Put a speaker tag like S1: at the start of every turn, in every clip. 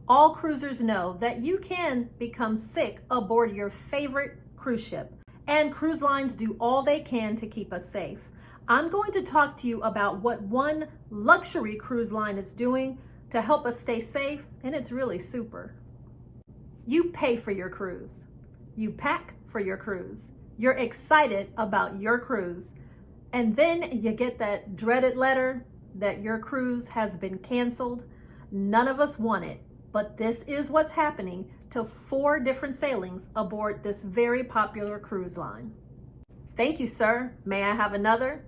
S1: All cruisers know that you can become sick aboard your favorite cruise ship, and cruise lines do all they can to keep us safe. I'm going to talk to you about what one luxury cruise line is doing to help us stay safe, and it's really super. You pay for your cruise. You pack for your cruise. You're excited about your cruise. And then you get that dreaded letter that your cruise has been canceled. None of us want it, but this is what's happening to 4 different sailings aboard this very popular cruise line. Thank you, sir. May I have another?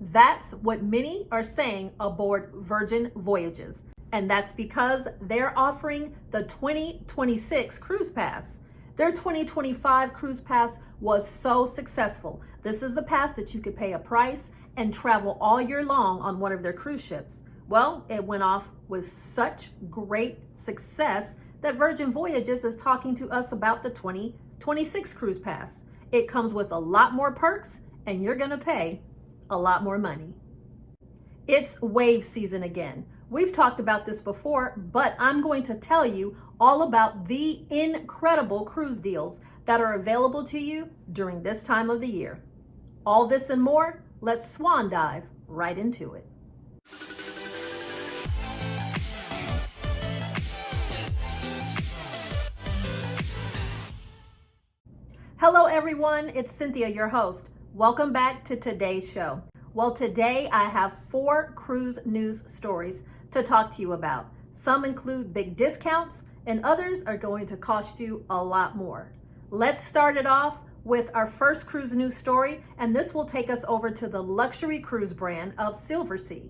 S1: That's what many are saying aboard Virgin Voyages. And that's because they're offering the 2026 Cruise Pass. Their 2025 Cruise Pass was so successful. This is the pass that you could pay a price and travel all year long on one of their cruise ships. Well, it went off with such great success that Virgin Voyages is talking to us about the 2026 Cruise Pass. It comes with a lot more perks, and you're gonna pay a lot more money. It's wave season again. We've talked about this before, but I'm going to tell you all about the incredible cruise deals that are available to you during this time of the year. All this and more, let's swan dive right into it. Hello everyone, it's Cynthia, your host. Welcome back to today's show. Well, today I have 4 cruise news stories to talk to you about. Some include big discounts and others are going to cost you a lot more. Let's start it off with our first cruise news story, and this will take us over to the luxury cruise brand of Silversea.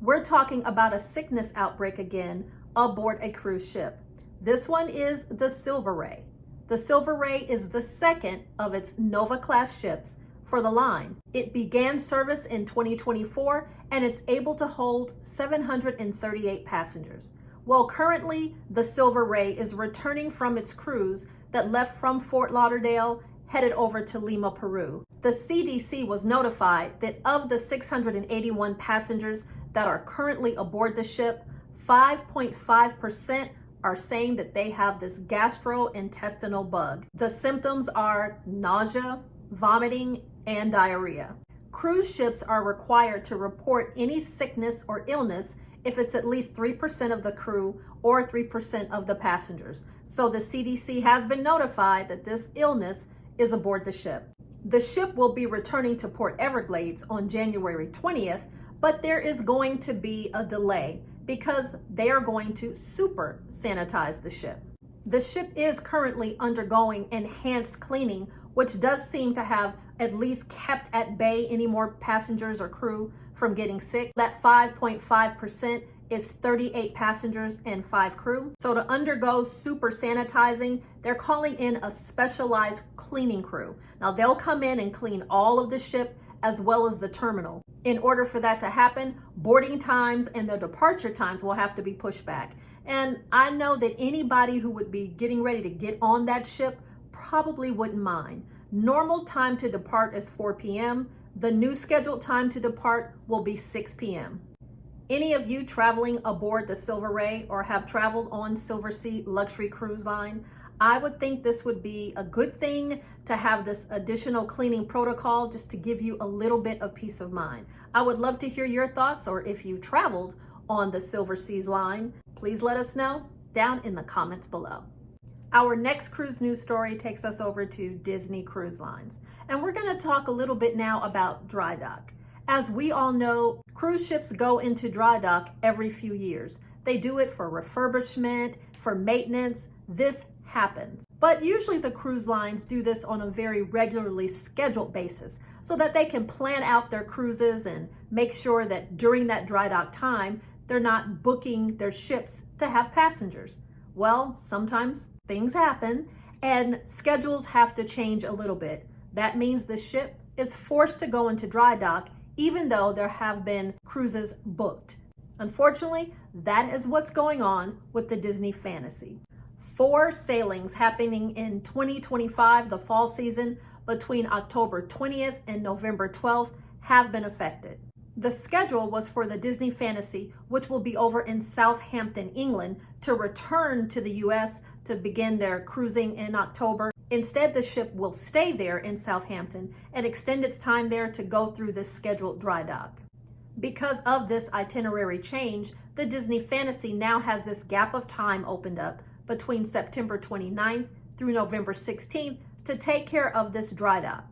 S1: We're talking about a sickness outbreak again aboard a cruise ship. This one is the Silver Ray. The Silver Ray is the second of its Nova class ships for the line. It began service in 2024 and it's able to hold 738 passengers. Well, currently the Silver Ray is returning from its cruise that left from Fort Lauderdale headed over to Lima, Peru. The CDC was notified that of the 681 passengers that are currently aboard the ship, 5.5% are saying that they have this gastrointestinal bug. The symptoms are nausea, vomiting, and diarrhea. Cruise ships are required to report any sickness or illness if it's at least 3% of the crew or 3% of the passengers. So the CDC has been notified that this illness is aboard the ship. The ship will be returning to Port Everglades on January 20th, but there is going to be a delay because they are going to super sanitize the ship. The ship is currently undergoing enhanced cleaning, which does seem to have at least kept at bay any more passengers or crew from getting sick. That 5.5% is 38 passengers and 5 crew. So to undergo super sanitizing, they're calling in a specialized cleaning crew. Now they'll come in and clean all of the ship as well as the terminal. In order for that to happen, boarding times and the departure times will have to be pushed back. And I know that anybody who would be getting ready to get on that ship probably wouldn't mind. Normal time to depart is 4 p.m. The new scheduled time to depart will be 6 p.m. Any of you traveling aboard the Silver Ray or have traveled on Silversea Luxury Cruise Line, I would think this would be a good thing to have this additional cleaning protocol just to give you a little bit of peace of mind. I would love to hear your thoughts, or if you traveled on the Silversea's line, please let us know down in the comments below. Our next cruise news story takes us over to Disney Cruise Lines. And we're going to talk a little bit now about dry dock. As we all know, cruise ships go into dry dock every few years. They do it for refurbishment, for maintenance. This happens. But usually the cruise lines do this on a very regularly scheduled basis so that they can plan out their cruises and make sure that during that dry dock time, they're not booking their ships to have passengers. Well, sometimes things happen and schedules have to change a little bit. That means the ship is forced to go into dry dock even though there have been cruises booked. Unfortunately, that is what's going on with the Disney Fantasy. 4 sailings happening in 2025, the fall season, between October 20th and November 12th have been affected. The schedule was for the Disney Fantasy, which will be over in Southampton, England, to return to the US to begin their cruising in October. Instead, the ship will stay there in Southampton and extend its time there to go through this scheduled dry dock. Because of this itinerary change, the Disney Fantasy now has this gap of time opened up between September 29th through November 16th to take care of this dry dock.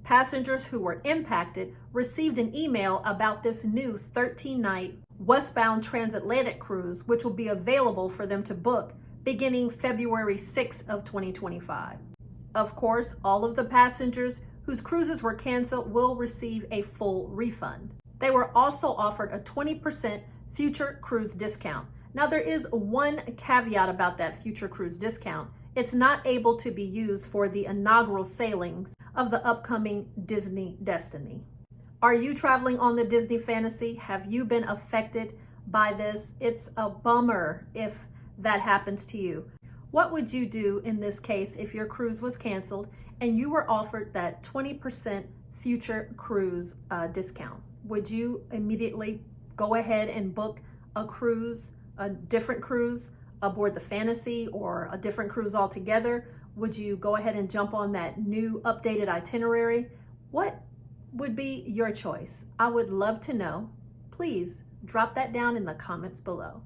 S1: Passengers who were impacted received an email about this new 13-night westbound transatlantic cruise, which will be available for them to book beginning February 6th of 2025. Of course, all of the passengers whose cruises were canceled will receive a full refund. They were also offered a 20% future cruise discount. Now, there is one caveat about that future cruise discount. It's not able to be used for the inaugural sailings of the upcoming Disney Destiny. Are you traveling on the Disney Fantasy? Have you been affected by this? It's a bummer if that happens to you. What would you do in this case if your cruise was canceled and you were offered that 20% future cruise discount? Would you immediately go ahead and book a cruise, a different cruise aboard the Fantasy, or a different cruise altogether? Would you go ahead and jump on that new updated itinerary? What would be your choice? I would love to know. Please drop that down in the comments below.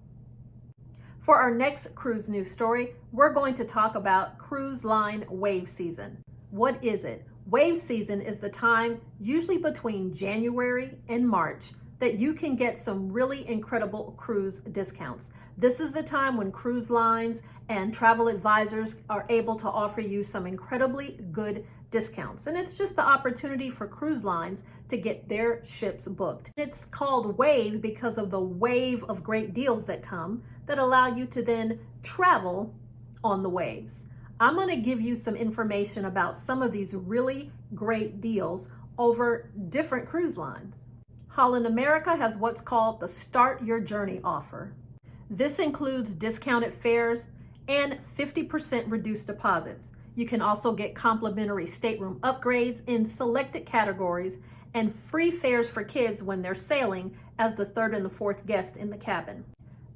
S1: For our next cruise news story, we're going to talk about cruise line wave season. What is it? Wave season is the time, usually between January and March, that you can get some really incredible cruise discounts. This is the time when cruise lines and travel advisors are able to offer you some incredibly good discounts. And it's just the opportunity for cruise lines to get their ships booked. It's called Wave because of the wave of great deals that come that allow you to then travel on the waves. I'm going to give you some information about some of these really great deals over different cruise lines. Holland America has what's called the Start Your Journey offer. This includes discounted fares and 50% reduced deposits. You can also get complimentary stateroom upgrades in selected categories and free fares for kids when they're sailing as the third and the fourth guest in the cabin.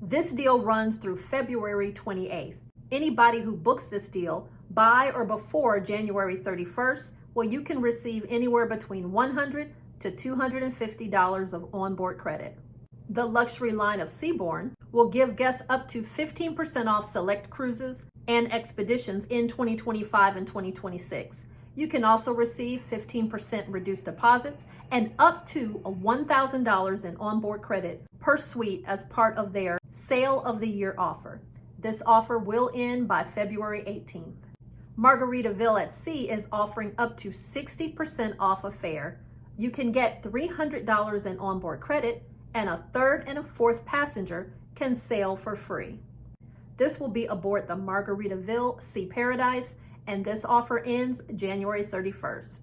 S1: This deal runs through February 28th. Anybody who books this deal by or before January 31st, well, you can receive anywhere between $100 to $250 of onboard credit. The luxury line of Seabourn will give guests up to 15% off select cruises and expeditions in 2025 and 2026. You can also receive 15% reduced deposits and up to $1,000 in onboard credit per suite as part of their Sail of the Year offer. This offer will end by February 18th. Margaritaville at Sea is offering up to 60% off a fare. You can get $300 in onboard credit, and a third and a fourth passenger can sail for free. This will be aboard the Margaritaville Sea Paradise, and this offer ends January 31st.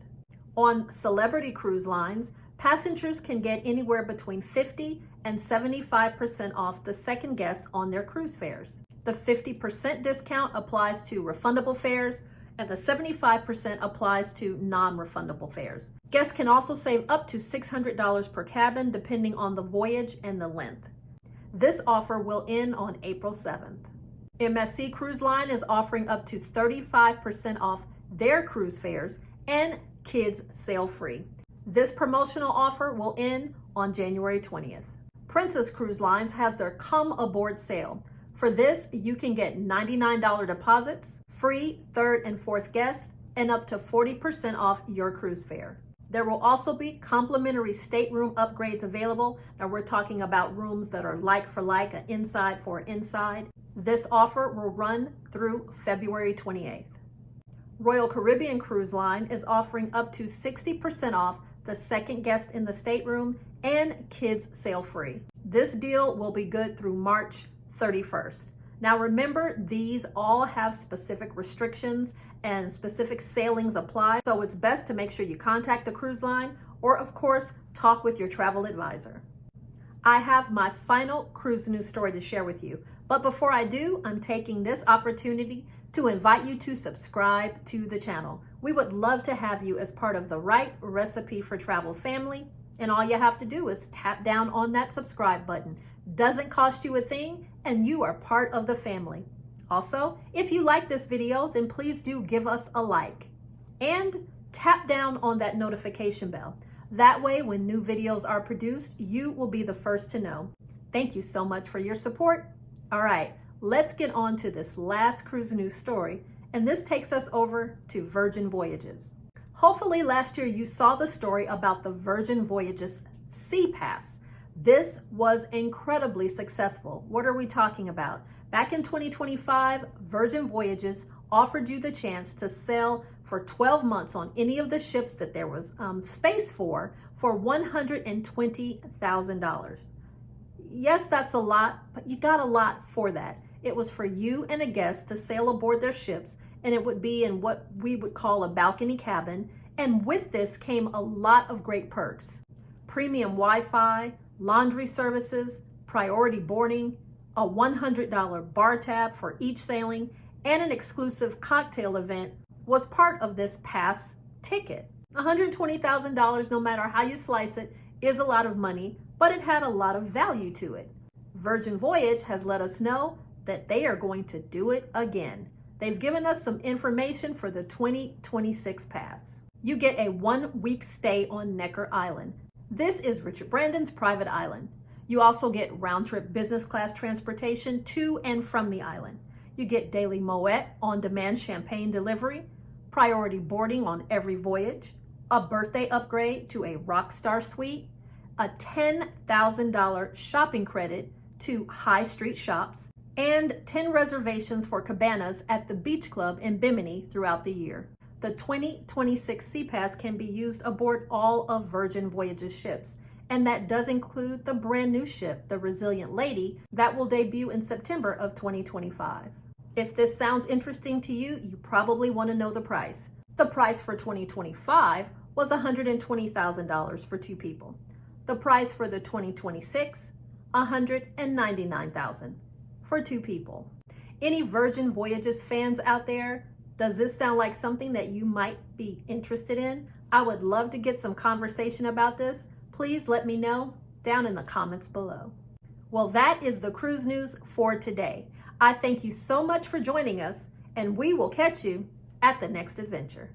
S1: On Celebrity Cruise Lines, passengers can get anywhere between 50 and 75% off the second guest on their cruise fares. The 50% discount applies to refundable fares, and the 75% applies to non-refundable fares. Guests can also save up to $600 per cabin depending on the voyage and the length. This offer will end on April 7th. MSC Cruise Line is offering up to 35% off their cruise fares and kids sail free. This promotional offer will end on January 20th. Princess Cruise Lines has their Come Aboard sale. For this, you can get $99 deposits, free third and fourth guests, and up to 40% off your cruise fare. There will also be complimentary stateroom upgrades available. Now we're talking about rooms that are like for like, an inside for inside. This offer will run through February 28th. Royal Caribbean Cruise Line is offering up to 60% off the second guest in the stateroom and kids sail free. This deal will be good through March 31st. Now remember, these all have specific restrictions and specific sailings apply, so it's best to make sure you contact the cruise line or, of course, talk with your travel advisor. I have my final cruise news story to share with you, but before I do, I'm taking this opportunity to invite you to subscribe to the channel. We would love to have you as part of the Right Recipe for Travel family. And all you have to do is tap down on that subscribe button. Doesn't cost you a thing, and you are part of the family. Also, if you like this video, then please do give us a like. And tap down on that notification bell. That way, when new videos are produced, you will be the first to know. Thank you so much for your support. All right, let's get on to this last cruise news story, and this takes us over to Virgin Voyages. Hopefully last year you saw the story about the Virgin Voyages Sea Pass. This was incredibly successful. What are we talking about? Back in 2025, Virgin Voyages offered you the chance to sail for 12 months on any of the ships that there was space for $120,000. Yes, that's a lot, but you got a lot for that. It was for you and a guest to sail aboard their ships, and it would be in what we would call a balcony cabin. And with this came a lot of great perks: premium Wi-Fi, laundry services, priority boarding, a $100 bar tab for each sailing, and an exclusive cocktail event was part of this pass ticket. $120,000, no matter how you slice it, is a lot of money, but it had a lot of value to it. Virgin Voyage has let us know that they are going to do it again. They've given us some information for the 2026 pass. You get a 1-week stay on Necker Island. This is Richard Brandon's private island. You also get round-trip business class transportation to and from the island. You get daily Moet on-demand champagne delivery, priority boarding on every voyage, a birthday upgrade to a Rockstar suite, a $10,000 shopping credit to High Street shops, and 10 reservations for cabanas at the Beach Club in Bimini throughout the year. The 2026 Sea Pass can be used aboard all of Virgin Voyages ships, and that does include the brand new ship, the Resilient Lady, that will debut in September of 2025. If this sounds interesting to you, you probably want to know the price. The price for 2025 was $120,000 for 2 people. The price for the 2026, $199,000 for 2 people. Any Virgin Voyages fans out there? Does this sound like something that you might be interested in? I would love to get some conversation about this. Please let me know down in the comments below. Well, that is the cruise news for today. I thank you so much for joining us, and we will catch you at the next adventure.